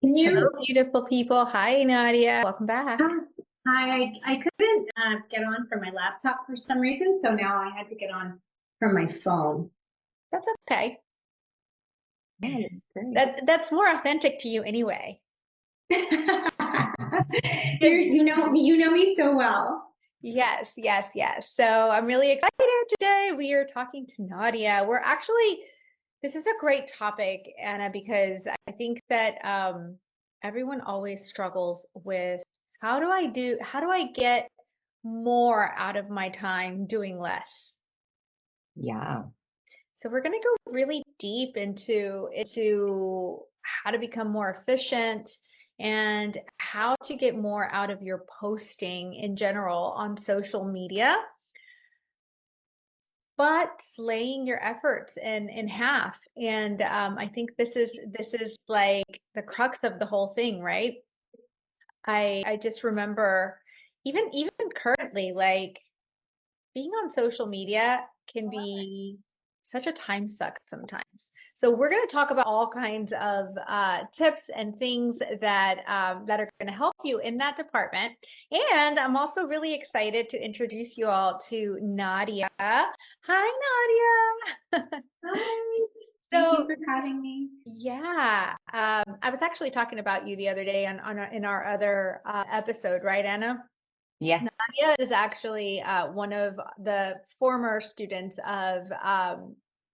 Can Hello, you? beautiful people. Hi, Nadia. Welcome back. Hi. I couldn't get on from my laptop for some reason, so now I had to get on from my phone. That's okay. Yeah, that's great. That's more authentic to you anyway. You know me so well. Yes, yes, yes. So I'm really excited today. We are talking to Nadia. This is a great topic, Anna, because I think that everyone always struggles with how do I get more out of my time doing less? Yeah. So we're going to go really deep into how to become more efficient and how to get more out of your posting in general on social media, but slaying your efforts in half. And I think this is like the crux of the whole thing, right? I just remember even currently, like being on social media can be such a time suck sometimes. So we're going to talk about all kinds of tips and things that are going to help you in that department. And I'm also really excited to introduce you all to Nadia. Hi, Nadia. Hi. Thank you So for having me. yeah, I was actually talking about you the other day in our other episode, right, Anna? Yes. Nadia is actually one of the former students of,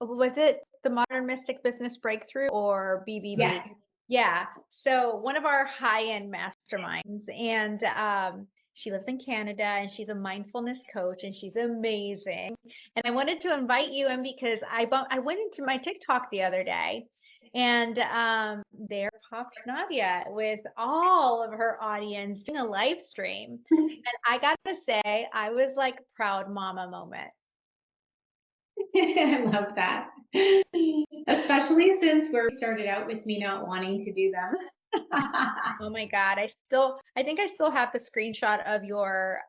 was it the Modern Mystic Business Breakthrough or Yes. BBB? Yeah. So one of our high-end masterminds, and she lives in Canada, and she's a mindfulness coach, and she's amazing. And I wanted to invite you in because I went into my TikTok the other day, and there popped Nadia with all of her audience doing a live stream. And I gotta say, I was like proud mama moment. I love that. Especially since we started out with me not wanting to do them. Oh my God. I think I still have the screenshot of your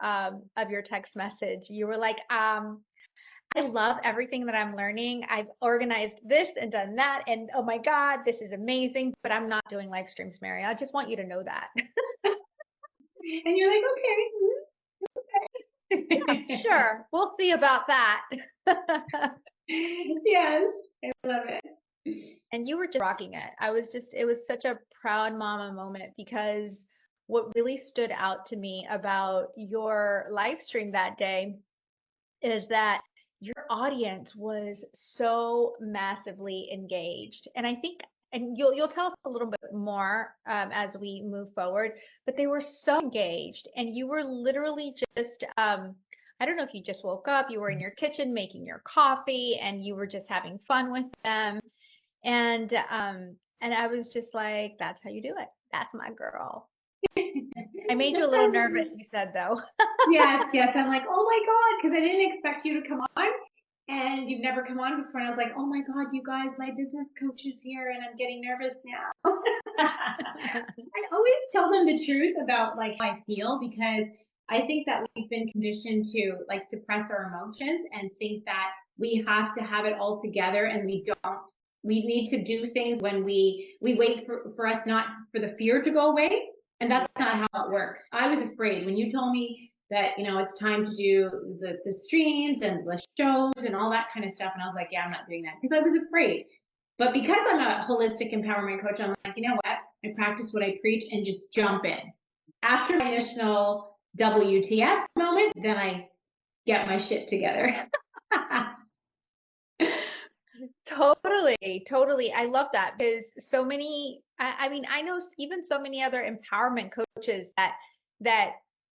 text message. You were like, I love everything that I'm learning. I've organized this and done that. And oh my God, this is amazing. But I'm not doing live streams, Mary. I just want you to know that. And you're like, Yeah, okay. sure. We'll see about that. Yes, I love it. And you were just rocking it. It was such a proud mama moment because what really stood out to me about your live stream that day is that your audience was so massively engaged. And I think, and you'll tell us a little bit more as we move forward, but they were so engaged, and you were literally just I don't know if you just woke up, you were in your kitchen making your coffee, and you were just having fun with them. And I was just like, that's how you do it. That's my girl. I made you a little nervous, you said though. Yes, yes. I'm like, oh my God, because I didn't expect you to come on and you've never come on before. And I was like, oh my God, you guys, my business coach is here and I'm getting nervous now. I always tell them the truth about like how I feel because I think that we've been conditioned to like suppress our emotions and think that we have to have it all together and we don't. We need to do things when we wait for us not for the fear to go away. And that's not how it works. I was afraid when you told me that, you know, it's time to do the streams and the shows and all that kind of stuff. And I was like, yeah, I'm not doing that because I was afraid. But because I'm a holistic empowerment coach, I'm like, you know what? I practice what I preach and just jump in. After my initial WTF moment, then I get my shit together. Totally, totally. I love that because I mean, I know even so many other empowerment coaches that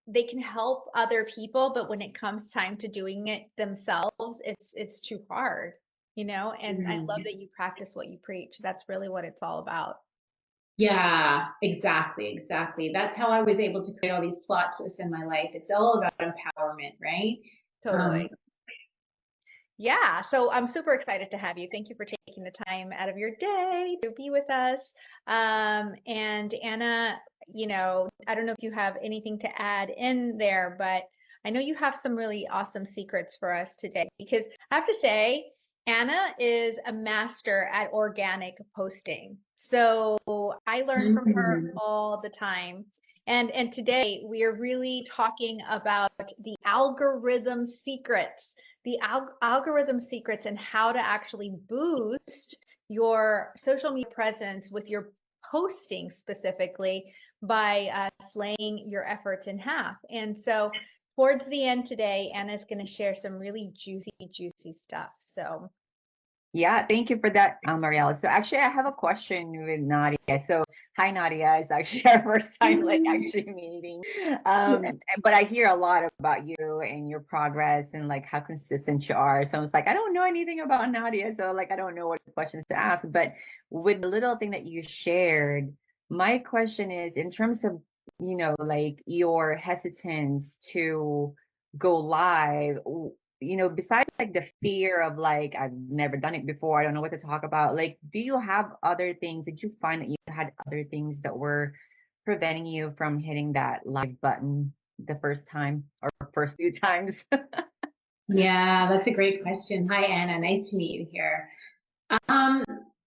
they can help other people, but when it comes time to doing it themselves, it's too hard, you know? And I love Mhm. that you practice what you preach. That's really what it's all about. Yeah, exactly, exactly. That's how I was able to create all these plot twists in my life. It's all about empowerment, right? Um, Totally. Yeah, so I'm super excited to have you. Thank you for taking the time out of your day to be with us. And Anna, you know, I don't know if you have anything to add in there, but I know you have some really awesome secrets for us today because I have to say, Anna is a master at organic posting. So I learn from her Mhm. all the time. And today we are really talking about the algorithm secrets, the algorithm secrets and how to actually boost your social media presence with your posting specifically by slaying your efforts in half. And so towards the end today, Anna's going to share some really juicy stuff. So Yeah, thank you for that, Mariella. So actually, I have a question with Nadia. So hi, Nadia. It's actually our first time like actually meeting. But I hear a lot about you and your progress and like how consistent you are. So I was like, I don't know anything about Nadia, so like I don't know what questions to ask. But with the little thing that you shared, my question is in terms of, like your hesitance to go live, besides like the fear of like, I've never done it before, I don't know what to talk about. Like, do you have other things? Did you find that you had other things that were preventing you from hitting that live button the first time or first few times? Yeah, that's a great question. Hi, Anna. Nice to meet you here. Um,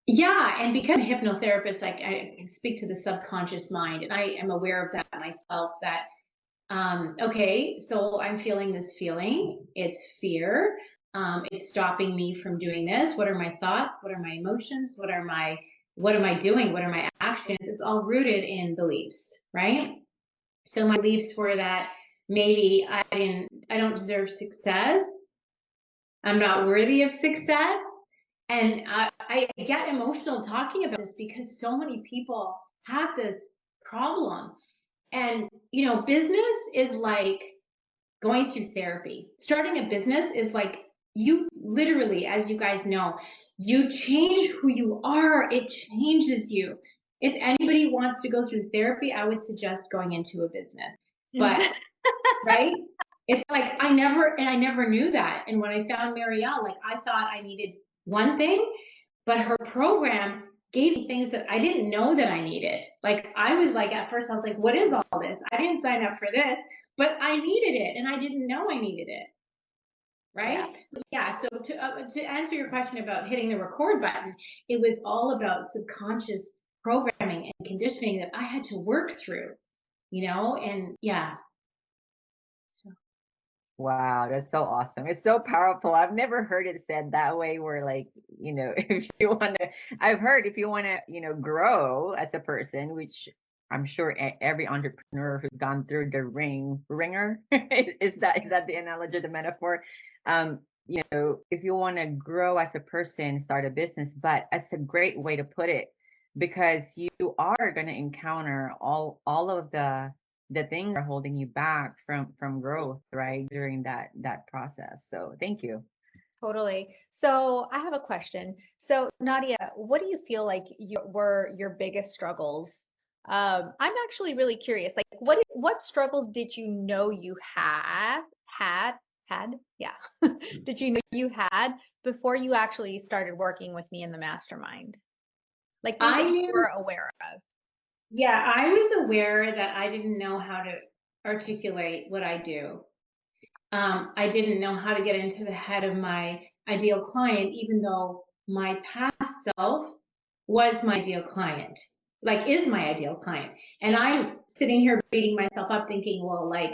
yeah, and because I'm a hypnotherapist, like I can speak to the subconscious mind, and I am aware of that myself. That okay, so I'm feeling this feeling. It's fear. It's stopping me from doing this. What are my thoughts? What are my emotions? What am I doing? What are my actions? It's all rooted in beliefs, right? So my beliefs were that maybe I don't deserve success. I'm not worthy of success. And I get emotional talking about this because so many people have this problem. And, business is like going through therapy. Starting a business is like you literally, as you guys know, you change who you are, it changes you. If anybody wants to go through therapy, I would suggest going into a business. But right? It's like I never knew that. And when I found Marielle, like I thought I needed one thing, but her program gave me things that I didn't know that I needed. Like I was like at first I was like, what is all this? I didn't sign up for this, but I needed it and I didn't know I needed it. yeah, Right? Yeah. So to answer your question about hitting the record button, it was all about subconscious programming and conditioning that I had to work through, and yeah. So. Wow, that's so awesome. It's so powerful. I've never heard it said that way where like, if you want to, I've heard if you want to, grow as a person, which I'm sure every entrepreneur who's gone through the ringer, is that the analogy, the metaphor? If you want to grow as a person, start a business, but that's a great way to put it because you are going to encounter all of the things are holding you back from growth, right, during that process. So thank you. totally. So I have a question. So Nadia, what do you feel like were your biggest struggles? I'm actually really curious. Like, what struggles did you know you had? Yeah. Did you know you had before you actually started working with me in the mastermind? Like things that I you knew were aware of. Yeah, I was aware that I didn't know how to articulate what I do. I didn't know how to get into the head of my ideal client, even though my past self was my ideal client, like is my ideal client. And I'm sitting here beating myself up thinking, well, like,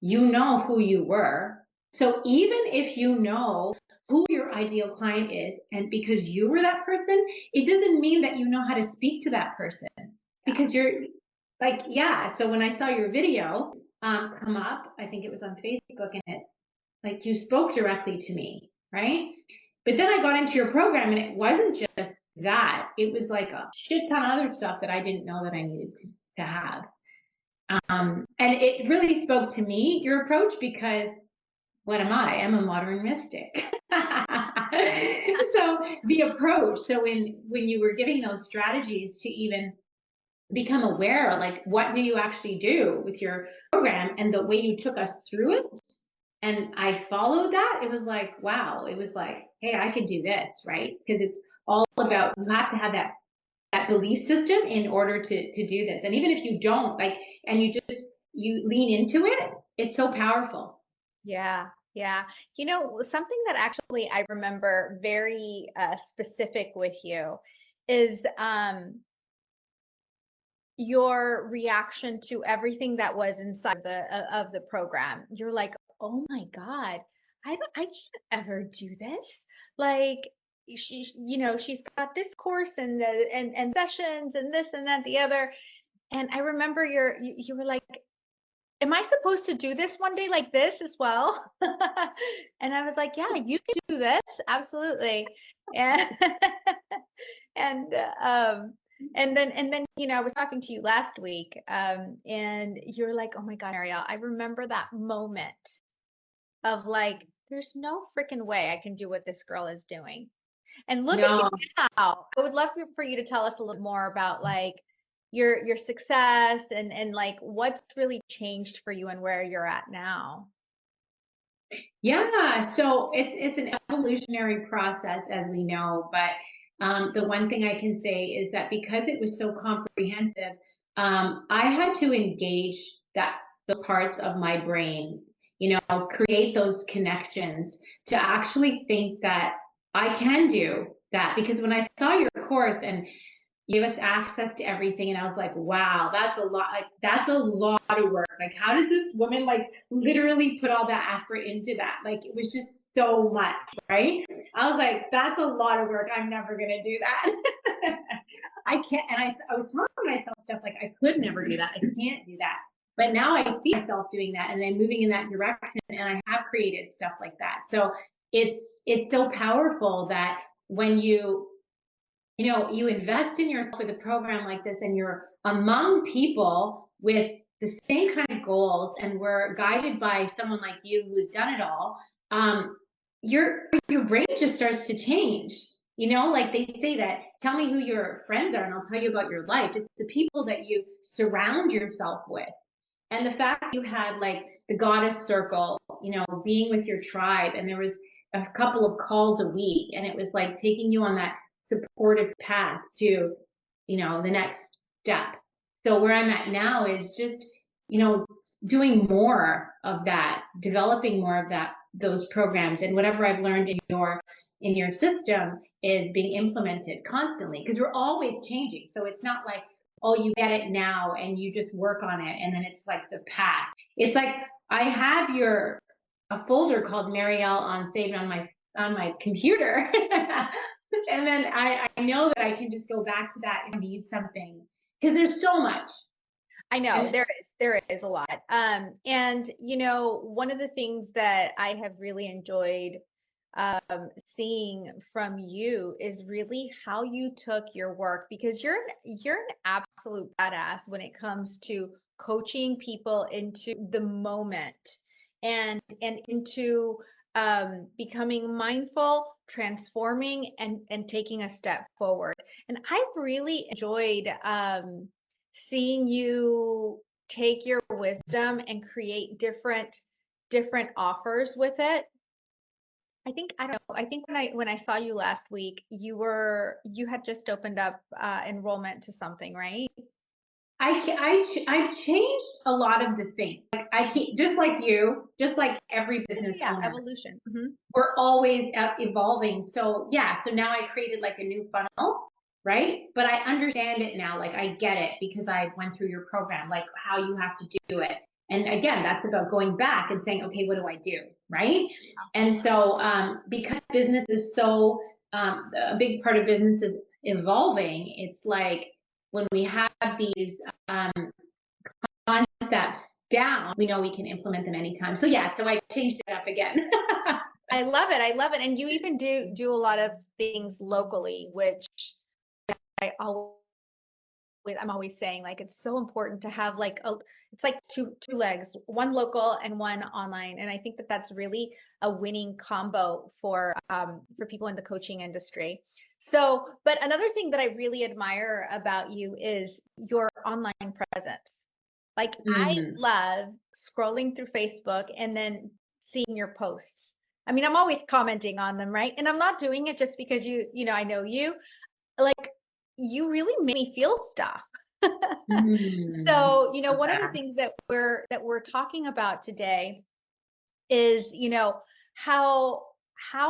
you know who you were. So even if you know who your ideal client is, and because you were that person, it doesn't mean that you know how to speak to that person Yeah. because you're like, yeah. So when I saw your video come up, I think it was on Facebook, and it like you spoke directly to me, right? But then I got into your program, and it wasn't just that; it was like a shit ton of other stuff that I didn't know that I needed to have. And it really spoke to me, your approach, because what am I? I'm a modern mystic. So the approach. So when you were giving those strategies to even become aware, like what do you actually do with your program, and the way you took us through it, and I followed that, it was like, wow, it was like, hey, I could do this, right? Because it's all about, you have to have that belief system in order to do this. And even if you don't, like, and you lean into it, it's so powerful. Yeah. Yeah. You know, something that actually I remember very specific with you is your reaction to everything that was inside of the program. You're like, "Oh my God, I can't ever do this." Like she's got this course and and sessions and this and that the other. And I remember you were like, am I supposed to do this one day like this as well? And I was like, yeah, you can do this. Absolutely. And and and then I was talking to you last week and you were like, oh my God, Ariel, I remember that moment of like, there's no freaking way I can do what this girl is doing. And look at you No. now. I would love for you to tell us a little more about like your success and like what's really changed for you and where you're at now. Yeah, so it's an evolutionary process, as we know, but the one thing I can say is that because it was so comprehensive, I had to engage that those parts of my brain, create those connections to actually think that I can do that. Because when I saw your course and gave us access to everything, and I was like, wow, that's a lot. Like, that's a lot of work. Like, how does this woman like literally put all that effort into that? Like, it was just so much, right? I was like, that's a lot of work. I'm never gonna do that. I can't. And I was telling myself stuff like I could never do that. I can't do that. But now I see myself doing that and then moving in that direction, and I have created stuff like that. So it's so powerful that when you invest in yourself with a program like this and you're among people with the same kind of goals and we're guided by someone like you who's done it all, your brain just starts to change. Like they say that tell me who your friends are and I'll tell you about your life. It's the people that you surround yourself with. And the fact that you had like the goddess circle, being with your tribe, and there was a couple of calls a week, and it was like taking you on that supportive path to, the next step. So where I'm at now is just, doing more of that, developing more of those programs, and whatever I've learned in your system is being implemented constantly because we're always changing. So it's not like, oh, you get it now and you just work on it and then it's like the past. It's like I have a folder called Marielle on saved on my computer. And then I know that I can just go back to that if I need something because there's so much. I know And there is a lot. And one of the things that I have really enjoyed seeing from you is really how you took your work because you're an absolute badass when it comes to coaching people into the moment and into becoming mindful, transforming, and taking a step forward. And I've really enjoyed seeing you take your wisdom and create different offers with it. I don't know. I think when I saw you last week, you had just opened up enrollment to something, right? I've changed a lot of the things. Like I can't, just like you, just like every Yeah, business yeah, owner. evolution. We're always evolving. So yeah, so now I created like a new funnel, right? But I understand it now. Like I get it because I went through your program, like how you have to do it. And again, that's about going back and saying, okay, what do I do? Right. And so because business is so a big part of business is evolving, it's like when we have these um, concepts down, we know we can implement them anytime. So yeah, so I changed it up again. I love it. I love it. And you even do a lot of things locally, which I always I'm always saying like it's so important to have like it's like two legs, one local and one online. And I think that that's really a winning combo for people in the coaching industry. So, but another thing that I really admire about you is your online presence. Like I Mm. love scrolling through Facebook and then seeing your posts. I mean, I'm always commenting on them, right? And I'm not doing it just because I know you. Like you really made me feel stuff. Mm. So, one of the Yeah. things that we're talking about today is, how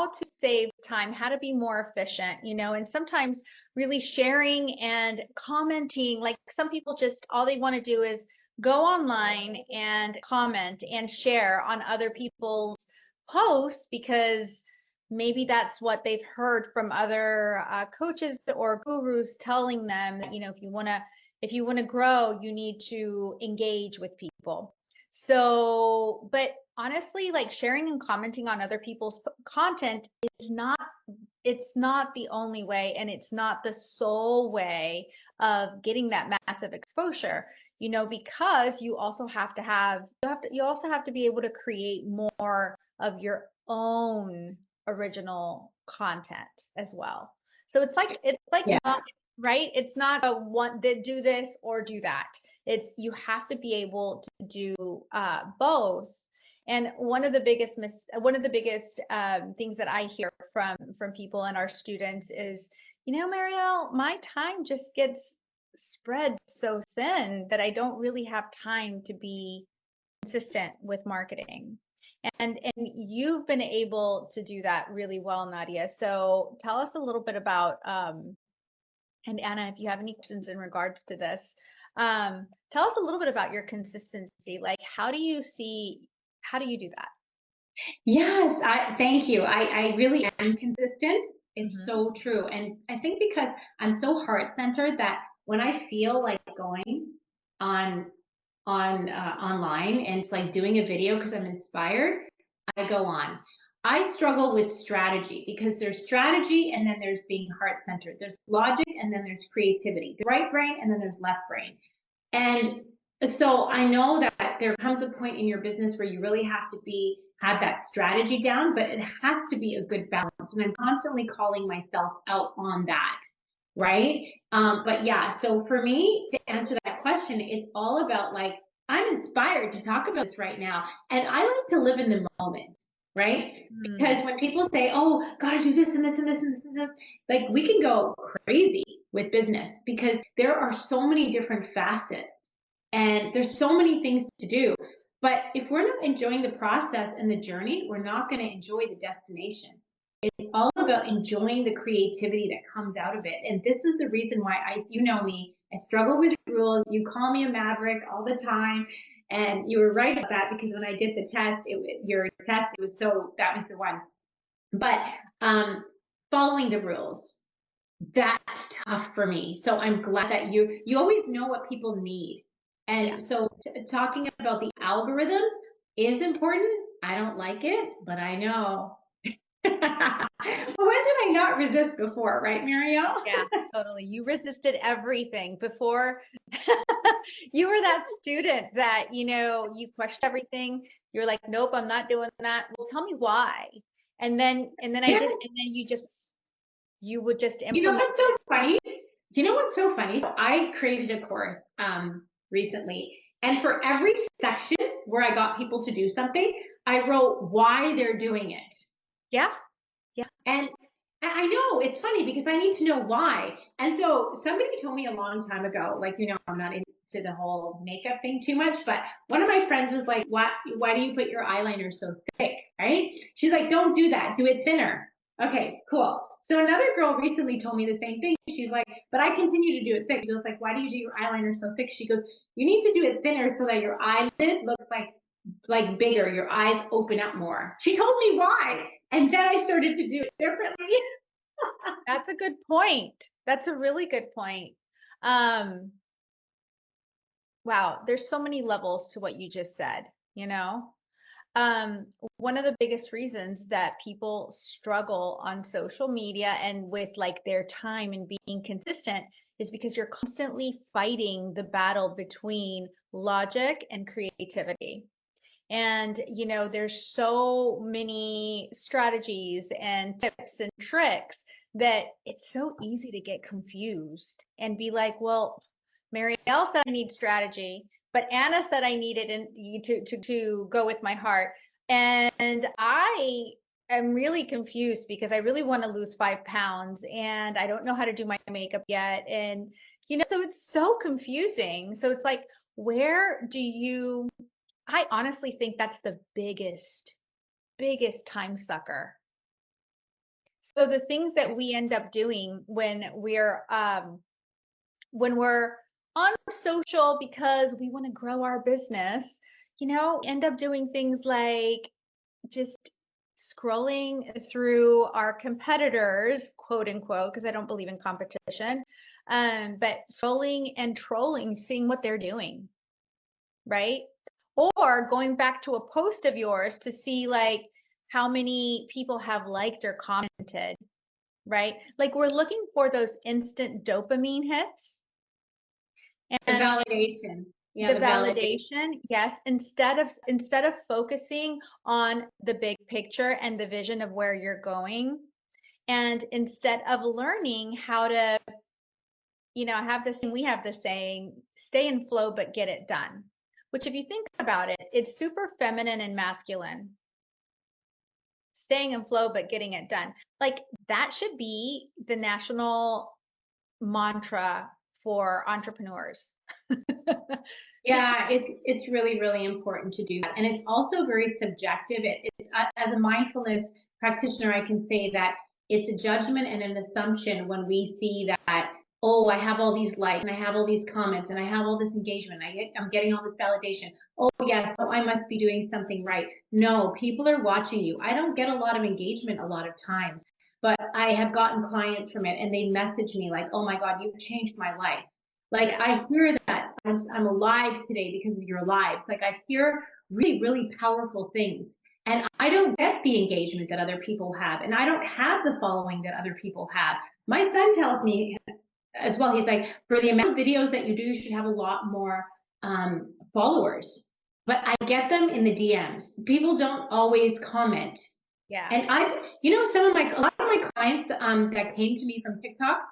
to save time, how to be more efficient, and sometimes really sharing and commenting. Like some people just all they want to do is go online and comment and share on other people's posts because maybe that's what they've heard from other coaches or gurus telling them that, if you want to grow, you need to engage with people. So, but honestly, like sharing and commenting on other people's content is not it's not the only way, and it's not the sole way of getting that massive exposure, because you also have to be able to create more of your own original content as well. So it's like Yeah. not right. It's not a one that do this or do that. It's you have to be able to do both. And one of the biggest things that I hear from people and our students is, Marielle, my time just gets spread so thin that I don't really have time to be consistent with marketing. And you've been able to do that really well, Nadia. So tell us a little bit about and Anna, if you have any questions in regards to this, tell us a little bit about your consistency. Like, how do you do that? Yes, thank you. I really am consistent. It's Hmm. so true. And I think because I'm so heart centered that when I feel like going on online and it's like doing a video because I'm inspired, I go on. I struggle with strategy because there's strategy and then there's being heart centered. There's logic and then there's creativity. The right brain and then there's left brain. And so I know that there comes a point in your business where you really have to have that strategy down, but it has to be a good balance. And I'm constantly calling myself out on that, right? But yeah, so for me to answer that question, it's all about like I'm inspired to talk about this right now, and I like to live in the moment, right? Mm, Because when people say, "Oh, gotta do this and this and this and this and this," like we can go crazy with business because there are so many different facets and there's so many things to do. But if we're not enjoying the process and the journey, we're not going to enjoy the destination. It's all about enjoying the creativity that comes out of it. And this is the reason why you know me, I struggle with rules. You call me a maverick all the time. And you were right about that because when I did the test, your test, that was the one. But um, following the rules, that's tough for me. So I'm glad that you always know what people need. yeah. And so talking about the algorithms is important. I don't like it, but I know. When did I not resist before, right, Marielle? Yeah, totally. You resisted everything before. You were that student that, you questioned everything. You're like, nope, I'm not doing that. Well, tell me why. And then I Yeah. did, and then you would just You know implement what's so it. funny? You know what's so funny? So I created a course recently, and for every session where I got people to do something, I wrote why they're doing it. Yeah, yeah. And I know it's funny because I need to know why. And so somebody told me a long time ago, like, I'm not into the whole makeup thing too much, but one of my friends was like, why do you put your eyeliner so thick? Right? She's like, don't do that. Do it thinner. Okay, cool. So another girl recently told me the same thing. She's like, but I continue to do it thick. She goes like, why do you do your eyeliner so thick? She goes, you need to do it thinner so that your eyelid looks like bigger, your eyes open up more. She told me why. And then I started to do it differently. That's a good point. That's a really good point. Um, wow, there's so many levels to what you just said, you know? Um, One of the biggest reasons that people struggle on social media and with like their time and being consistent is because you're constantly fighting the battle between logic and creativity. And, there's so many strategies and tips and tricks that it's so easy to get confused and be like, well, Marielle said I need strategy, but Anna said I needed to go with my heart. And I am really confused because I really want to lose 5 pounds and I don't know how to do my makeup yet. And, so it's so confusing. So it's like, where do you I honestly think that's the biggest biggest time sucker. So the things that we end up doing when we're on social because we want to grow our business, end up doing things like just scrolling through our competitors, quote unquote, because I don't believe in competition, but scrolling and trolling, seeing what they're doing, right? Or going back to a post of yours to see like how many people have liked or commented, right? Like we're looking for those instant dopamine hits. The And validation. Yeah, the validation, yes, instead of focusing on the big picture and the vision of where you're going, and instead of learning how to, we have this saying, stay in flow but get it done, which if you think about it, it's super feminine and masculine. Staying in flow but getting it done. Like that should be the national mantra for entrepreneurs. Yeah, it's really, really important to do that. And it's also very subjective. It's as a mindfulness practitioner, I can say that it's a judgment and an assumption when we see that, oh, I have all these likes and I have all these comments and I have all this engagement. I'm getting all this validation. Oh, yes, so I must be doing something right. No, people are watching you. I don't get a lot of engagement a lot of times, but I have gotten clients from it and they message me like, oh my God, you've changed my life. Like I hear that I'm alive today because of your lives. Like I hear really, really powerful things. And I don't get the engagement that other people have. And I don't have the following that other people have. My son tells me as well, he's like, for the amount of videos that you do, you should have a lot more followers. But I get them in the DMs. People don't always comment. Yeah. And a lot of my clients that came to me from TikTok,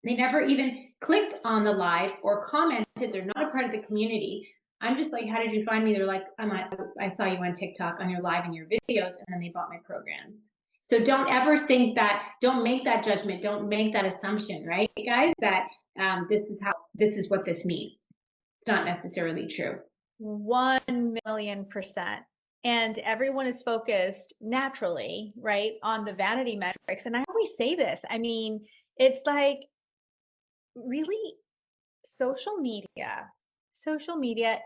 they never even clicked on the live or commented. They're not a part of the community. I'm just like, how did you find me? They're like, I saw you on TikTok on your live and your videos, and then they bought my program. So don't ever think that, don't make that judgment, don't make that assumption, right, guys, that this is what this means. It's not necessarily true. 1,000,000%. And everyone is focused naturally, right, on the vanity metrics. And I always say this. I mean, it's like really social media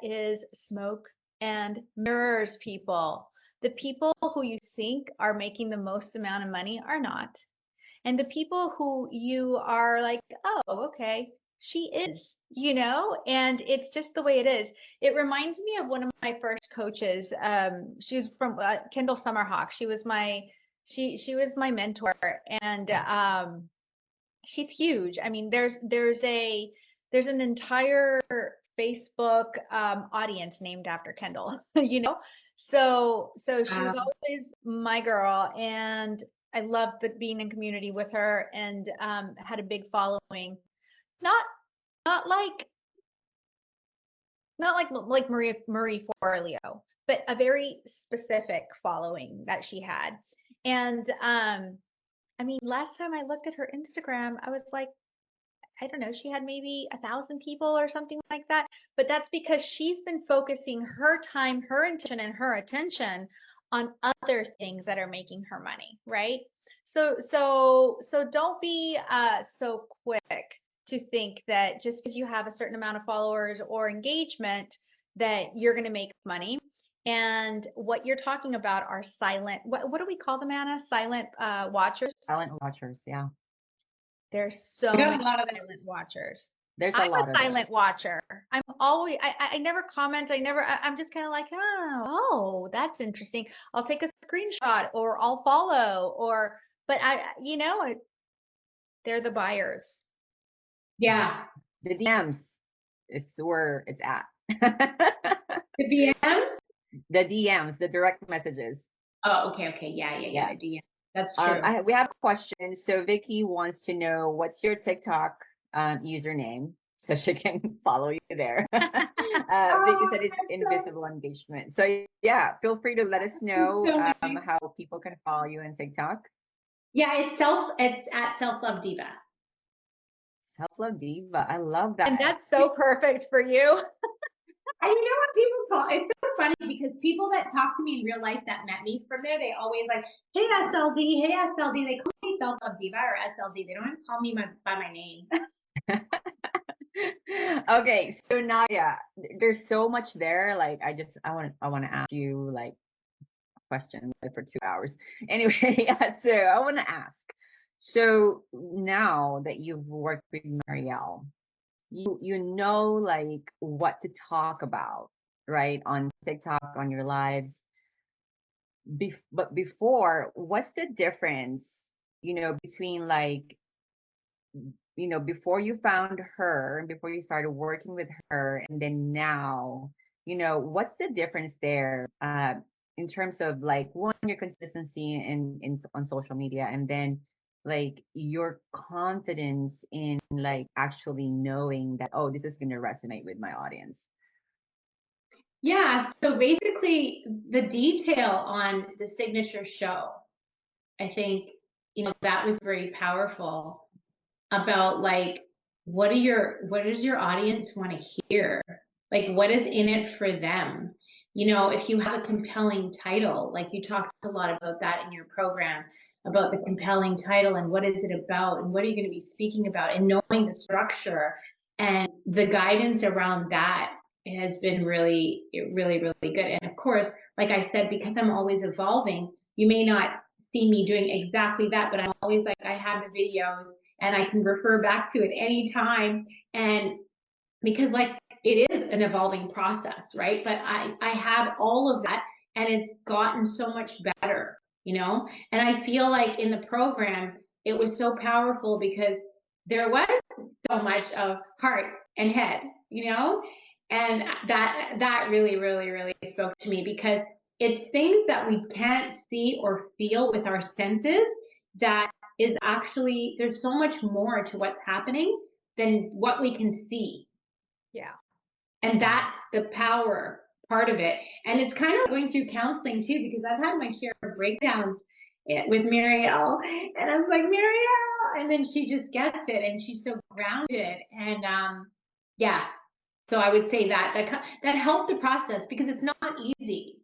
is smoke and mirrors, people. The people who you think are making the most amount of money are not. And the people who you are like, oh, okay, she is, and it's just the way it is. It reminds me of one of my first coaches. She was from Kendall Summerhawk. She was my mentor, and she's huge. I mean, there's an entire Facebook audience named after Kendall, So she was always my girl, and I loved being in community with her, and had a big following. Not like Marie Forleo, but a very specific following that she had. And I mean, last time I looked at her Instagram, I was like, I don't know, she had maybe 1,000 people or something like that. But that's because she's been focusing her time, her intention, and her attention on other things that are making her money, right? So don't be so quick to think that just because you have a certain amount of followers or engagement that you're going to make money. And what you're talking about are silent, what do we call them, Anna? Silent watchers? Silent watchers, yeah. There's so many silent watchers. I'm a silent watcher. I'm always, I never comment. I'm just kind of like, oh, that's interesting. I'll take a screenshot or I'll follow but they're the buyers. Yeah. The DMs is where it's at. The DMs? The DMs, the direct messages. Oh, okay. Yeah. The DM. That's true. We have a question. So Vicky wants to know, what's your TikTok username so she can follow you there? Vicky said it's invisible engagement. So yeah, feel free to let us know how people can follow you on TikTok. Yeah, it's at Self Love Diva. Self Love Diva. I love that. And that's so perfect for you. And you know what people call it's so funny because people that talk to me in real life that met me from there, they always like, hey SLD, hey SLD. They call me Self Love Diva or SLD. They don't even call me by my name. Okay, so Nadia, there's so much there. Like I want to ask you like questions like for 2 hours. Anyway, so I want to ask. So now that you've worked with Marielle, you know like what to talk about, right? On TikTok, on your lives. But before, what's the difference, between like, before you found her and before you started working with her, and then now, what's the difference there, in terms of like one, your consistency in on social media, and then like your confidence in like actually knowing that, oh, this is going to resonate with my audience. Yeah, so basically the detail on the signature show, I think, that was very powerful about like what does your audience want to hear? Like what is in it for them? If you have a compelling title, like you talked a lot about that in your program, about the compelling title and what is it about and what are you going to be speaking about, and knowing the structure and the guidance around that has been really, really, really good. And of course, like I said, because I'm always evolving, you may not see me doing exactly that, but I'm always like, I have the videos and I can refer back to it anytime. And because like it is an evolving process, right? But I have all of that and it's gotten so much better, And I feel like in the program, it was so powerful because there was so much of heart and head, And that really, really, really spoke to me because it's things that we can't see or feel with our senses that is actually, there's so much more to what's happening than what we can see. Yeah. And that's the power part of it. And it's kind of going through counseling too, because I've had my share of breakdowns with Marielle. And I was like, Marielle. And then she just gets it and she's so grounded. And yeah. So I would say that helped the process because it's not easy.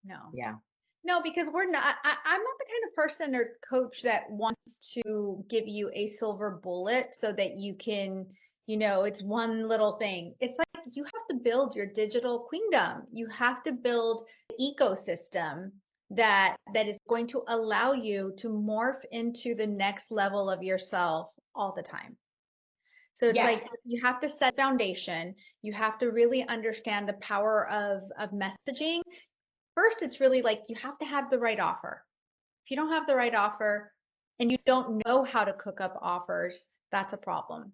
No. Yeah. No, because I'm not the kind of person or coach that wants to give you a silver bullet so that you can, it's one little thing. It's like you have to build your digital queendom. You have to build the ecosystem that is going to allow you to morph into the next level of yourself all the time. So it's Yes. like you have to set foundation. You have to really understand the power of messaging. First, it's really like you have to have the right offer. If you don't have the right offer and you don't know how to cook up offers, that's a problem.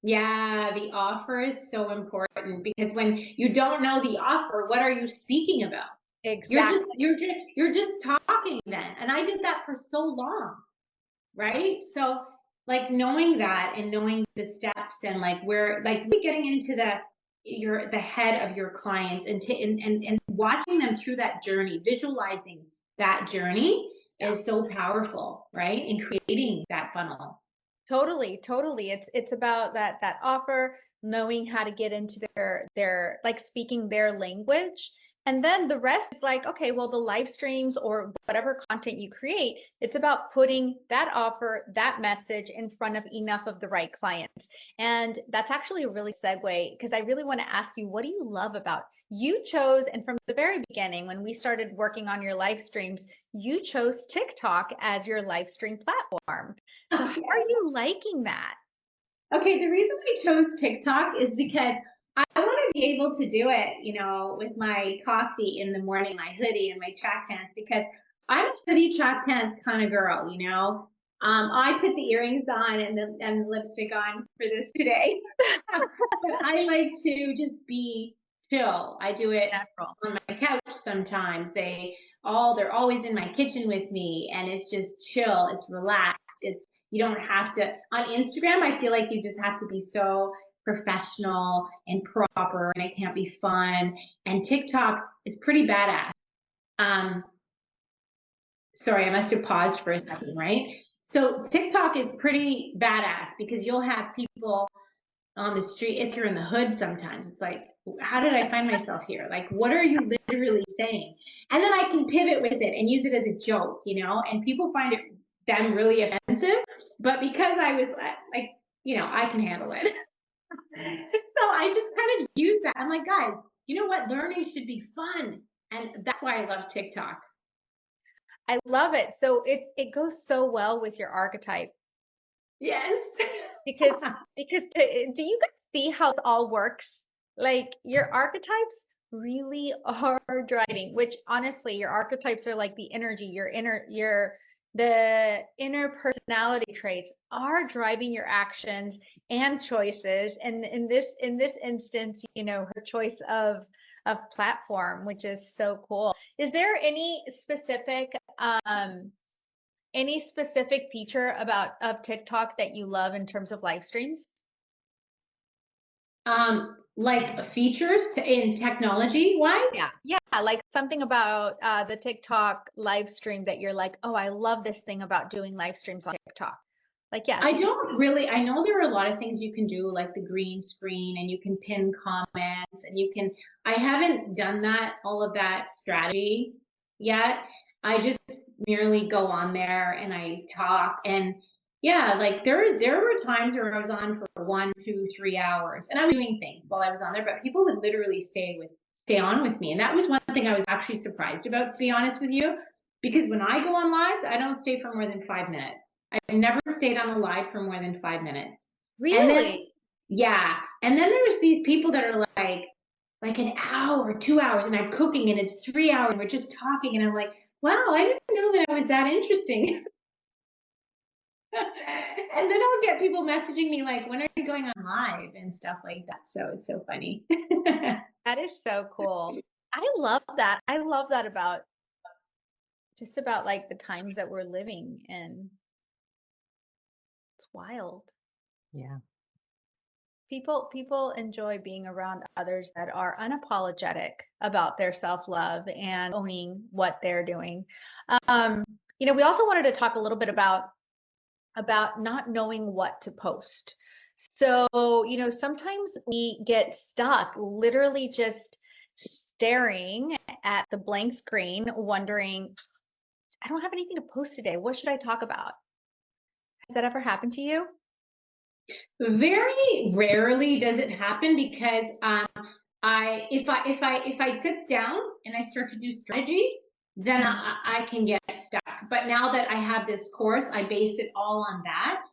Yeah, the offer is so important because when you don't know the offer, what are you speaking about? Exactly. You're just talking then. And I did that for so long, right? So like knowing that and knowing the steps and like where like really getting into the head of your clients and watching them through that journey, visualizing that journey is so powerful, right? In creating that funnel. Totally, totally. It's about that offer, knowing how to get into their like speaking their language. And then the rest is like, okay, well, the live streams or whatever content you create, it's about putting that offer, that message in front of enough of the right clients. And that's actually a really segue because I really want to ask you, what do you love about you chose, and from the very beginning, when we started working on your live streams, you chose TikTok as your live stream platform. So how are you liking that? Okay, the reason I chose TikTok is because I want to be able to do it, with my coffee in the morning, my hoodie and my track pants, because I'm a hoodie track pants kind of girl. I put the earrings on and the lipstick on for this today, but I like to just be chill. I do it Natural. on my couch sometimes. They're always in my kitchen with me, and it's just chill. It's relaxed. You don't have to, on Instagram, I feel like you just have to be so professional and proper and it can't be fun. And TikTok is pretty badass. Sorry, I must have paused for a second, right? So TikTok is pretty badass because you'll have people on the street, if you're in the hood sometimes, it's like how did I find myself here? Like, what are you literally saying? And then I can pivot with it and use it as a joke, and people find them really offensive. But because I was like, I can handle it. So I just kind of use that. I'm like, guys, you know what? Learning should be fun. And that's why I love TikTok. I love it. So it goes so well with your archetype Yes. because do you guys see how this all works? Like your archetypes really are driving, which honestly, your archetypes are like the energy, the inner personality traits are driving your actions and choices. And in this instance, her choice of platform, which is so cool. Is there any specific feature of TikTok that you love in terms of live streams? Like features in technology wise? Yeah, like something about the TikTok live stream that you're like, oh, I love this thing about doing live streams on TikTok. Like, yeah. I know there are a lot of things you can do, like the green screen, and you can pin comments, and I haven't done all of that strategy yet. I just merely go on there and I talk, and yeah, like there were times where I was on for 1, 2, 3 hours and I was doing things while I was on there, but people would literally stay on with me. And that was one thing I was actually surprised about, to be honest with you, because when I go on live, I don't stay for more than 5 minutes. I've never stayed on a live for more than 5 minutes. And then, Really? yeah. And then there's these people that are like an hour, 2 hours, and I'm cooking, and it's 3 hours, and we're just talking, and I'm like, wow, I didn't know that I was that interesting. And then I'll get people messaging me like, when are you going on live and stuff like that. So it's so funny. That is so cool. I love that. I love that about just about like the times that we're living in. It's wild. Yeah. People enjoy being around others that are unapologetic about their self-love and owning what they're doing. We also wanted to talk a little bit about not knowing what to post. So, sometimes we get stuck literally just staring at the blank screen, wondering, I don't have anything to post today. What should I talk about? Has that ever happened to you? Very rarely does it happen because if I sit down and I start to do strategy, then I can get stuck. But now that I have this course, I base it all on that.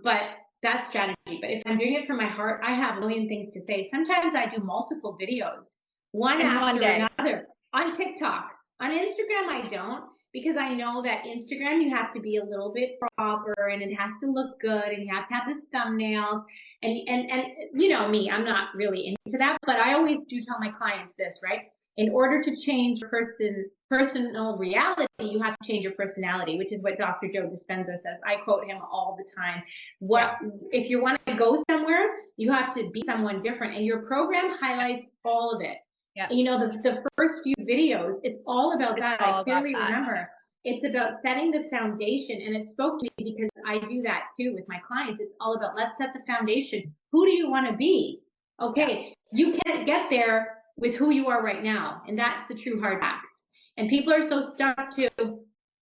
But that's strategy. But if I'm doing it from my heart, I have a million things to say. Sometimes I do multiple videos, one In one after day. another, on TikTok. On Instagram, I don't, because I know that Instagram, you have to be a little bit proper, and it has to look good, and you have to have the thumbnails, and you know me, I'm not really into that, but I always do tell my clients this, right? In order to change your personal reality, you have to change your personality, which is what Dr. Joe Dispenza says. I quote him all the time. If you want to go somewhere, you have to be someone different, and your program highlights all of it. Yeah. The first few videos, it's all about that. I clearly remember it's about setting the foundation, and it spoke to me because I do that too with my clients. It's all about, let's set the foundation. Who do you want to be? Okay, you can't get there with who you are right now, and that's the true hard facts. And people are so stuck to,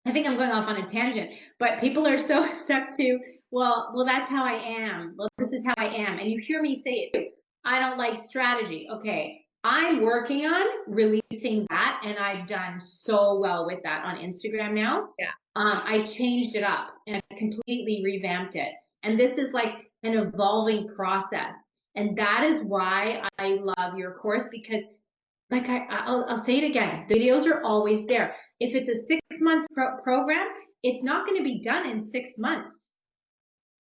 I think I'm going off on a tangent, but people are so stuck to, well, that's how I am. Well, this is how I am. And you hear me say it too. I don't like strategy. Okay, I'm working on releasing that, and I've done so well with that on Instagram now. Yeah. I changed it up and completely revamped it. And this is like an evolving process. And that is why I love your course, because like I'll say it again, the videos are always there. If it's a 6 month program, it's not going to be done in 6 months.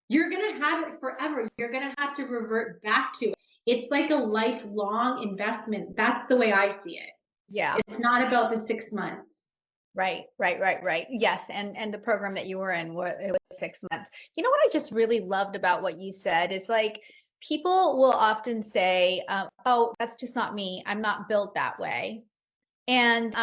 You're going to have it forever. You're going to have to revert back to it. It's like a lifelong investment. That's the way I see it. Yeah. It's not about the 6 months. Right. Yes. And the program that you were in, it was 6 months. You know what I just really loved about what you said is like, people will often say, oh, that's just not me. I'm not built that way. And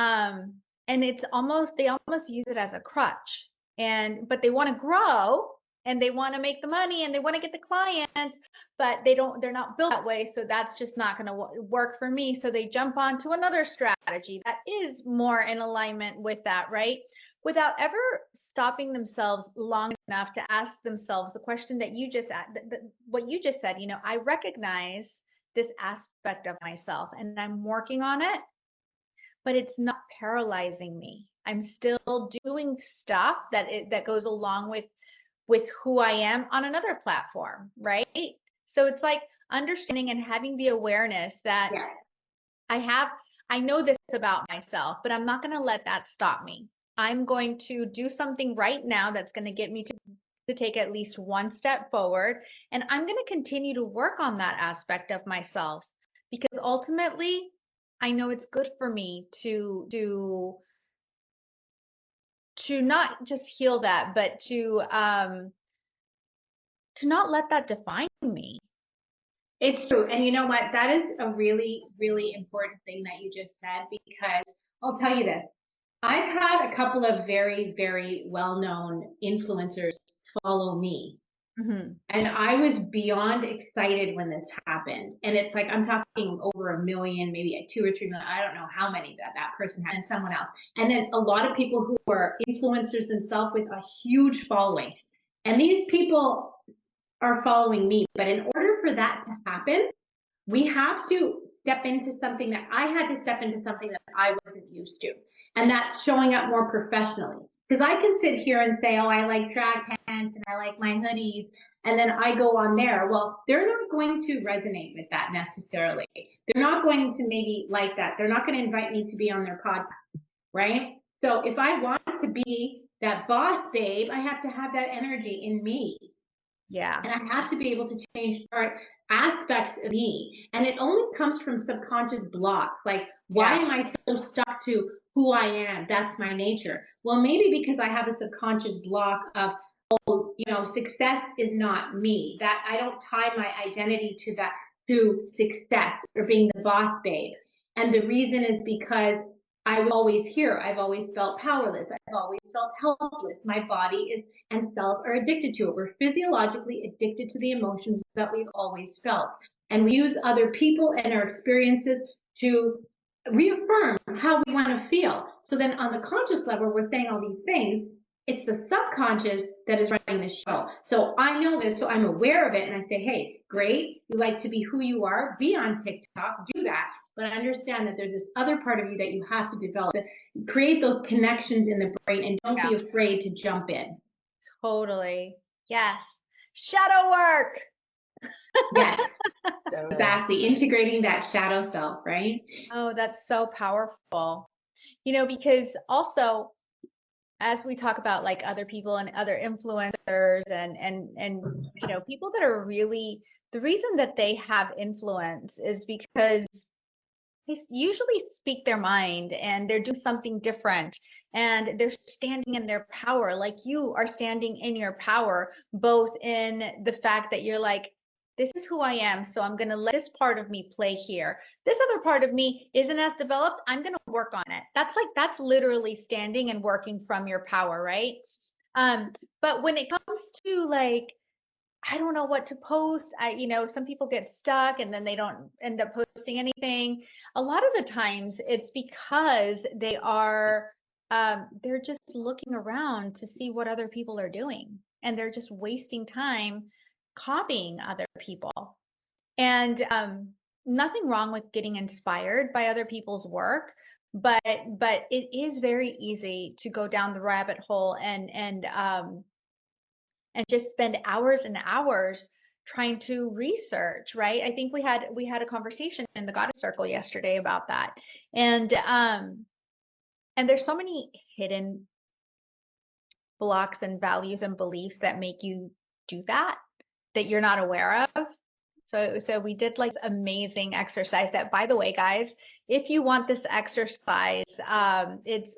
they almost use it as a crutch, but they want to grow, and they want to make the money and they want to get the clients, but they're not built that way. So that's just not going to work for me. So they jump onto another strategy that is more in alignment with that, right? Without ever stopping themselves long enough to ask themselves the question that you just what you just said, I recognize this aspect of myself and I'm working on it, but it's not paralyzing me. I'm still doing stuff that goes along with who I am on another platform, right? So it's like understanding and having the awareness that Yeah. I know this about myself, but I'm not going to let that stop me. I'm going to do something right now that's going to get me to take at least one step forward. And I'm going to continue to work on that aspect of myself because ultimately I know it's good for me to not just heal that, but to not let that define me. It's true. And you know what? That is a really, really important thing that you just said, because I'll tell you this. I've had a couple of very, very well-known influencers follow me. Mm-hmm. And I was beyond excited when this happened. And it's like, I'm talking over 1 million, maybe like 2 or 3 million. I don't know how many that person had, and someone else. And then a lot of people who are influencers themselves with a huge following. And these people are following me. But in order for that to happen, we have to step into something that I had to step into something that I wasn't used to. And that's showing up more professionally. Because I can sit here and say, oh, I like drag pants and I like my hoodies. And then I go on there. Well, they're not going to resonate with that necessarily. They're not going to maybe like that. They're not going to invite me to be on their podcast, right? So if I want to be that boss babe, I have to have that energy in me. Yeah. And I have to be able to change aspects of me. And it only comes from subconscious blocks. Like, why am I so stuck to who I am? That's my nature. Well, maybe because I have a subconscious block of, success is not me. That I don't tie my identity to that, to success or being the boss babe. And the reason is because I was always here. I've always felt powerless. I've always felt helpless. My body is and cells are addicted to it. We're physiologically addicted to the emotions that we've always felt. And we use other people and our experiences to reaffirm how we want to feel. So then on the conscious level, we're saying all these things. It's the subconscious that is running the show. So I know this, so I'm aware of it. And I say, hey, great. You like to be who you are. Be on TikTok. Do that. But understand that there's this other part of you that you have to develop. Create those connections in the brain and don't be afraid to jump in. Totally. Yes. Shadow work. Yes. So exactly. Integrating that shadow self, right? Oh, that's so powerful. Because also as we talk about like other people and other influencers and people that are really, the reason that they have influence is because they usually speak their mind and they're doing something different and they're standing in their power, like you are standing in your power, both in the fact that you're like, this is who I am, so I'm going to let this part of me play here. This other part of me isn't as developed. I'm going to work on it. That's literally standing and working from your power, right? But when it comes to like, I don't know what to post. Some people get stuck and then they don't end up posting anything. A lot of the times it's because they're just looking around to see what other people are doing and they're just wasting time copying other people. And nothing wrong with getting inspired by other people's work, but it is very easy to go down the rabbit hole and just spend hours and hours trying to research, right? I think we had a conversation in the Goddess Circle yesterday about that. And there's so many hidden blocks and values and beliefs that make you do that you're not aware of. So we did like amazing exercise that, by the way, guys, if you want this exercise,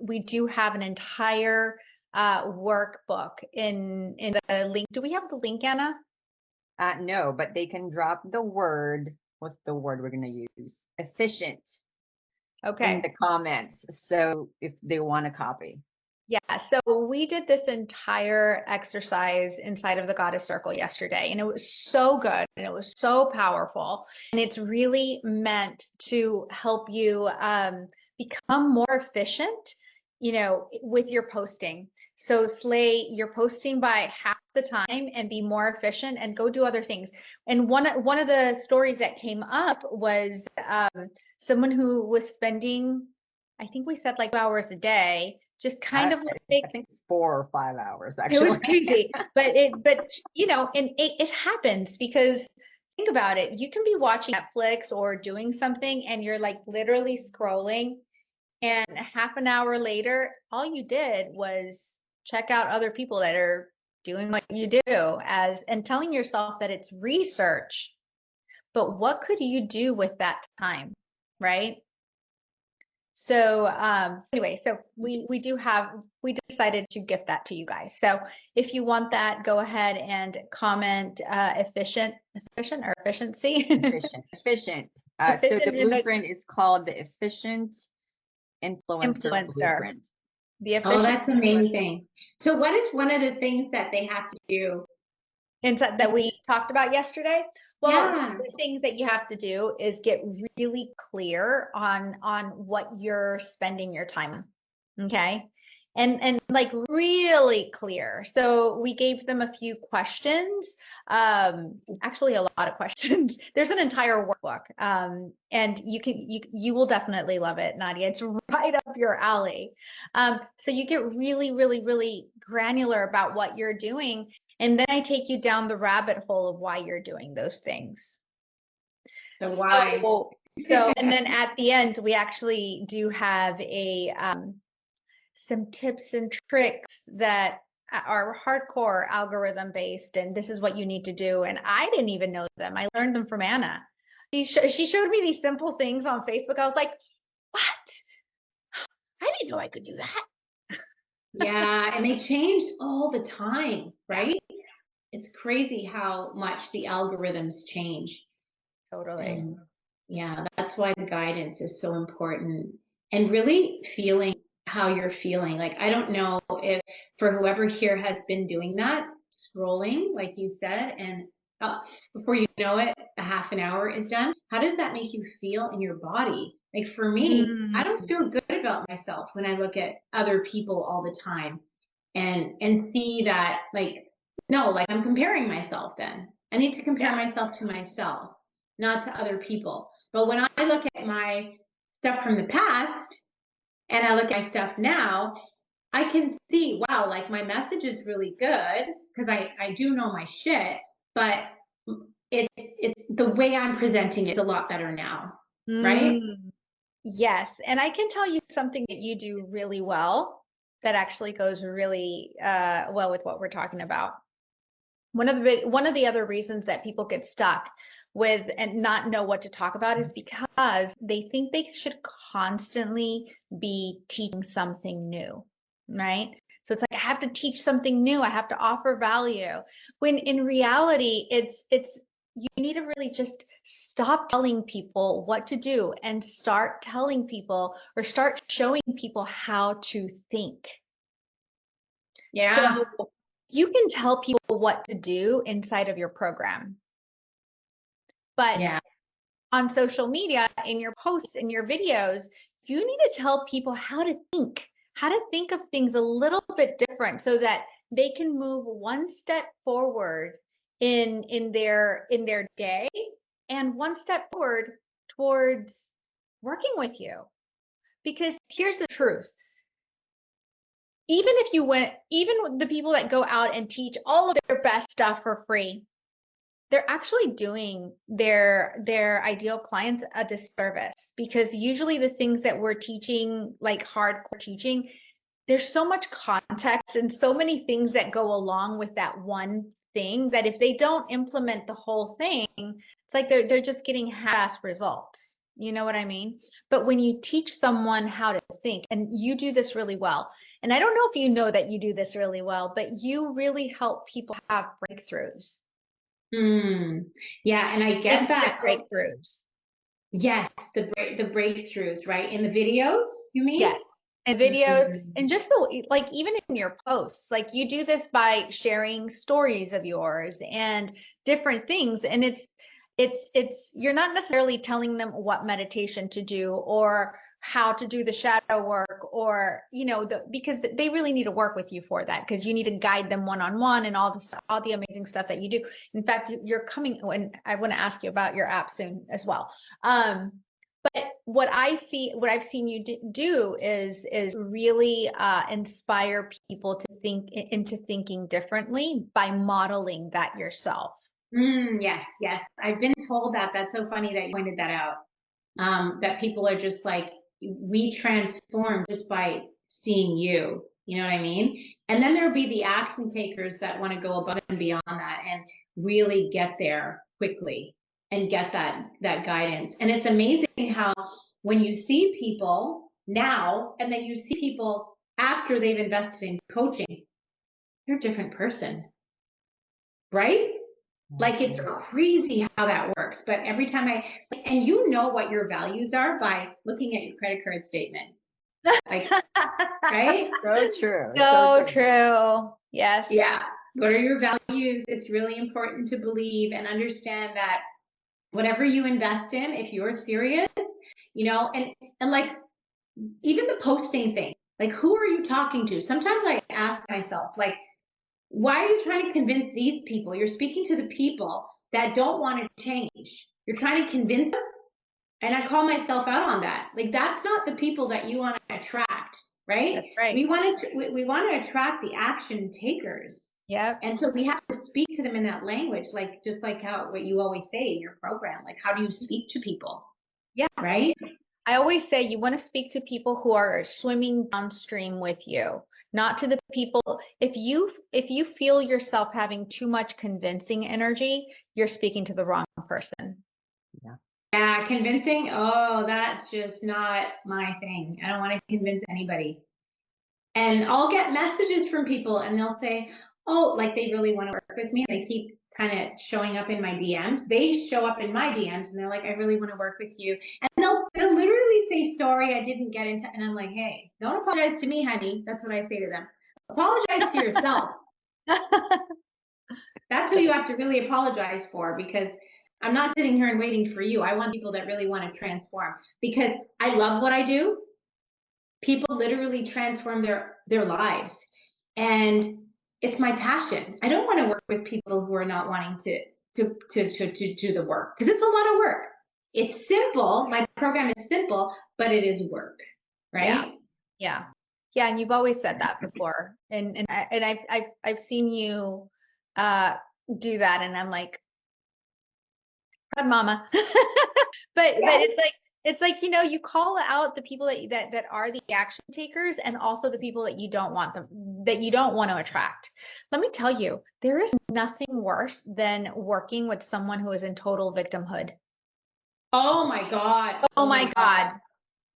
we do have an entire workbook in the link. Do we have the link, Anna? No, but they can drop the word. What's the word we're going to use? Efficient. Okay. In the comments. So if they want to copy. Yeah, so we did this entire exercise inside of the Goddess Circle yesterday, and it was so good and it was so powerful. And it's really meant to help you become more efficient, with your posting. So slay your posting by half the time and be more efficient and go do other things. And one of the stories that came up was someone who was spending, I think we said like 2 hours a day, just kind of I think it's 4 or 5 hours it was actually. crazy, but and it happens because think about it. You can be watching Netflix or doing something and you're like literally scrolling, and half an hour later, all you did was check out other people that are doing what you do and telling yourself that it's research, but what could you do with that time, right? So anyway, so we decided to gift that to you guys. So if you want that, go ahead and comment efficient or efficiency. Efficient. So the Efficient in the blueprint is called the Efficient Influencer influencer. Blueprint. The Oh, efficient that's amazing. So what is one of the things that they have to do? insight that we talked about yesterday. Well, one Yeah. of the things that you have to do is get really clear on what you're spending your time on. Okay. And like really clear. So we gave them a few questions, actually a lot of questions. There's an entire workbook, and you will definitely love it, Nadia. It's right up your alley. So you get really, really, really granular about what you're doing, and then I take you down the rabbit hole of why you're doing those things. The why. So, and then at the end, we actually do have some tips and tricks that are hardcore algorithm based, and this is what you need to do. And I didn't even know them. I learned them from Anna. She showed me these simple things on Facebook. I was like, what? I didn't know I could do that. Yeah, and they change all the time, right? It's crazy how much the algorithms change. Totally. And yeah, that's why the guidance is so important. And really feeling how you're feeling. Like, I don't know if for whoever here has been doing that, scrolling, like you said, and before you know it, a half an hour is done. How does that make you feel in your body? Like for me, I don't feel good about myself when I look at other people all the time and see that like, no, like I'm comparing myself then. I need to compare myself to myself, not to other people. But when I look at my stuff from the past and I look at my stuff now, I can see, wow, like my message is really good because I do know my shit, but it's the way I'm presenting it is a lot better now, right? Yes. And I can tell you something that you do really well that actually goes really well with what we're talking about. One of the other reasons that people get stuck with and not know what to talk about is because they think they should constantly be teaching something new, right? So it's like I have to teach something new, I have to offer value. When in reality, it's you need to really just stop telling people what to do and start telling people or start showing people how to think. Yeah. So you can tell people what to do inside of your program, but Yeah. on social media, in your posts, in your videos, you need to tell people how to think of things a little bit different so that they can move one step forward in their day and one step forward towards working with you. Because here's the truth. Even the people that go out and teach all of their best stuff for free, they're actually doing their ideal clients a disservice, because usually the things that we're teaching, like hardcore teaching, there's so much context and so many things that go along with that one thing that if they don't implement the whole thing, it's like they're just getting half results. You know what I mean? But when you teach someone how to think, and you do this really well, and I don't know if you know that you do this really well, but you really help people have breakthroughs. Yeah, and I get that. Breakthroughs. Yes, the breakthroughs, right? In the videos, you mean? Yes. and videos and just the like even in your posts, like you do this by sharing stories of yours and different things, and it's you're not necessarily telling them what meditation to do or how to do the shadow work, or because they really need to work with you for that, because you need to guide them one-on-one and all the amazing stuff that you do. In fact, you're coming, and I want to ask you about your app soon as well. But what I've seen you do is really inspire people to think into thinking differently by modeling that yourself. Yes. I've been told that. That's so funny that you pointed that out. That people are just like, we transform just by seeing you. You know what I mean? And then there'll be the action takers that want to go above and beyond that and really get there quickly and get that guidance. And it's amazing how when you see people now and then you see people after they've invested in coaching, they're a different person, right? Like, it's crazy how that works. But every time and you know what your values are by looking at your credit card statement. Like, right? So true. So true. Yes. Yeah. What are your values? It's really important to believe and understand that whatever you invest in, if you're serious, and like even the posting thing, like, who are you talking to? Sometimes I ask myself, like, why are you trying to convince these people? You're speaking to the people that don't want to change. You're trying to convince them. And I call myself out on that. Like, that's not the people that you want to attract, right? That's right. We want to attract the action takers. Yeah. And so we have to speak to them in that language, like just like what you always say in your program, like, how do you speak to people? Yeah. Right? I always say you want to speak to people who are swimming downstream with you, not to the people. If you feel yourself having too much convincing energy, you're speaking to the wrong person. Yeah, convincing. Oh, that's just not my thing. I don't want to convince anybody. And I'll get messages from people and they'll say, oh, like they really want to work with me. They keep kind of showing up in my DMs. They show up in my DMs and they're like, I really want to work with you. And they'll literally say, sorry, I didn't get into, and I'm like, hey, don't apologize to me, honey. That's what I say to them. Apologize to yourself. That's who you have to really apologize for, because I'm not sitting here and waiting for you. I want people that really want to transform, because I love what I do. People literally transform their lives, and it's my passion. I don't want to work with people who are not wanting to do the work, because it's a lot of work. It's simple. My program is simple, but it is work, right? Yeah. And you've always said that before, and I've seen you do that, and I'm like, proud mama. But it's like you call out the people that are the action takers, and also the people that you don't want to attract. Let me tell you, there is nothing worse than working with someone who is in total victimhood. Oh my God. Oh my God.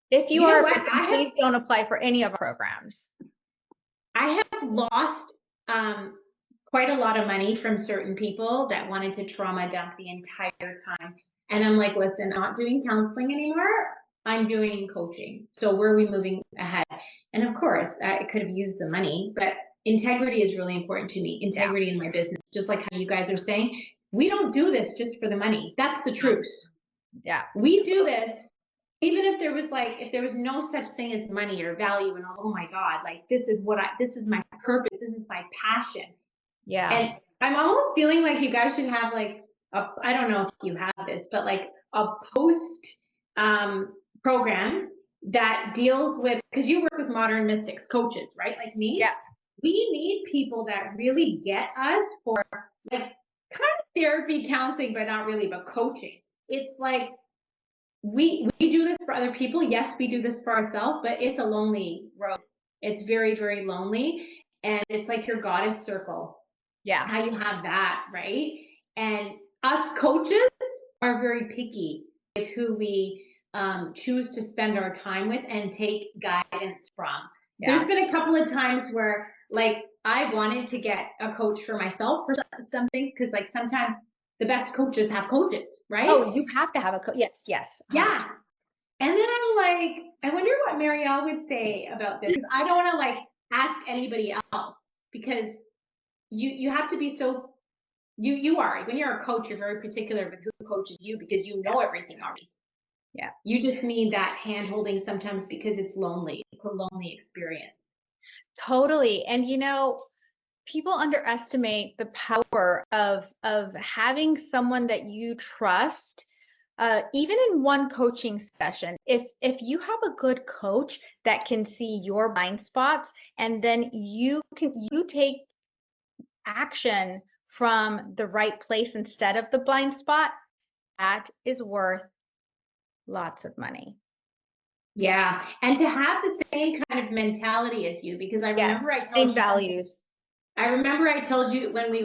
If you are a victim, please don't apply for any of our programs. I have lost quite a lot of money from certain people that wanted to trauma dump the entire time. And I'm like, listen, I'm not doing counseling anymore. I'm doing coaching. So where are we moving ahead? And of course, I could have used the money, but integrity is really important to me. Integrity in my business, just like how you guys are saying. We don't do this just for the money. That's the truth. Yeah. We do this even if there was no such thing as money or value, and oh my God, like this is my purpose. This is my passion. Yeah. And I'm almost feeling like you guys should have like I don't know if you have this, but like a post program that deals with, because you work with modern mystics coaches, right? Like me. Yeah. We need people that really get us for like kind of therapy, counseling, but not really, but coaching. It's like we do this for other people. Yes, we do this for ourselves, but it's a lonely road. It's very, very lonely. And it's like your goddess circle. Yeah. How you have that, right? And us coaches are very picky with who we choose to spend our time with and take guidance from. Yeah. There's been a couple of times where like I wanted to get a coach for myself for some things, because like sometimes the best coaches have coaches, right? Oh, you have to have a coach. Yes. Yeah. And then I'm like, I wonder what Marielle would say about this. 'Cause I don't want to like ask anybody else because you have to be so, you are, when you're a coach, you're very particular with who coaches you because you know everything already. Yeah. You just need that hand holding sometimes because it's lonely. It's a lonely experience. Totally. And you know, people underestimate the power of having someone that you trust. Even in one coaching session, if you have a good coach that can see your blind spots, and then you take action from the right place instead of the blind spot, that is worth lots of money. Yeah. And to have the same kind of mentality as you, because I remember I told same you values. I remember I told you when we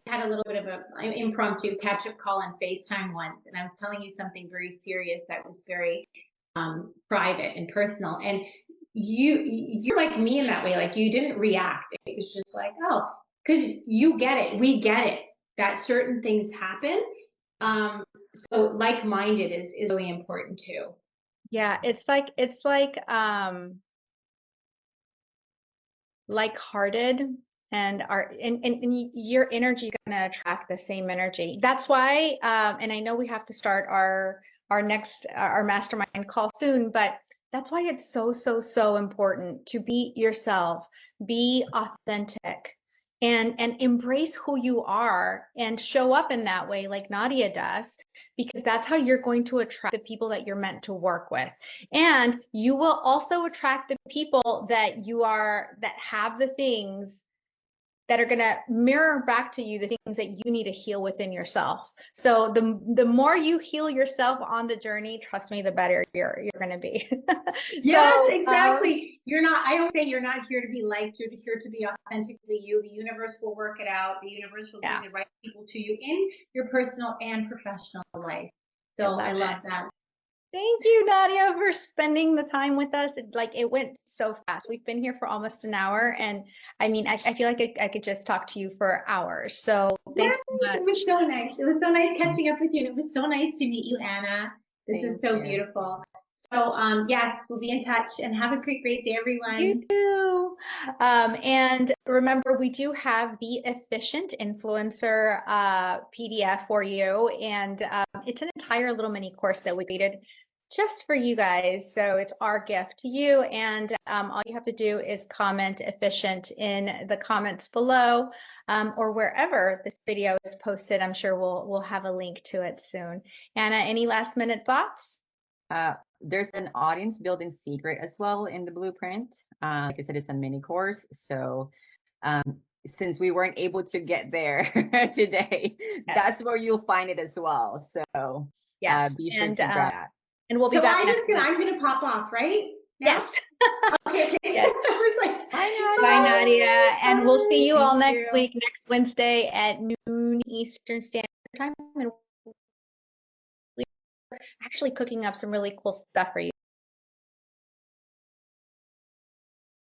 had a little bit of an impromptu catch up call on FaceTime once, and I was telling you something very serious that was very private and personal. And you're like me in that way. Like you didn't react. It was just like, oh, because you get it. We get it that certain things happen. So like-minded is really important too. Yeah, it's like-hearted, and your energy is going to attract the same energy. That's why, and I know we have to start our next our mastermind call soon, but that's why it's so important to be yourself, be authentic, and embrace who you are and show up in that way like Nadia does, because that's how you're going to attract the people that you're meant to work with. And you will also attract the people that have the things that are going to mirror back to you the things that you need to heal within yourself. So the more you heal yourself on the journey, trust me, the better you're going to be. Yes, exactly. I don't say you're not here to be liked, you're here to be authentically you. The universe will work it out. The universe will bring the right people to you in your personal and professional life. So I love that. Thank you, Nadia, for spending the time with us. It went so fast. We've been here for almost an hour, and I mean, I feel like I could just talk to you for hours. So thanks so much. It was so nice. It was so nice catching up with you, and it was so nice to meet you, Anna. This is so beautiful. So yes, we'll be in touch, and have a great day, everyone. You too. And remember, we do have the Efficient Influencer PDF for you, and it's an entire little mini course that we created just for you guys. So it's our gift to you, and all you have to do is comment efficient in the comments below, or wherever this video is posted. I'm sure we'll have a link to it soon. Anna, any last minute thoughts? There's an audience building secret as well in the blueprint. Like I said, it's a mini course. So since we weren't able to get there today, that's where you'll find it as well. So be sure to grab that. And we'll be back. I'm going to pop off, right? Yes. Okay. Yes. I was like, bye, Nadia. And we'll see you all next week, next Wednesday at noon Eastern Standard Time. And we're actually cooking up some really cool stuff for you.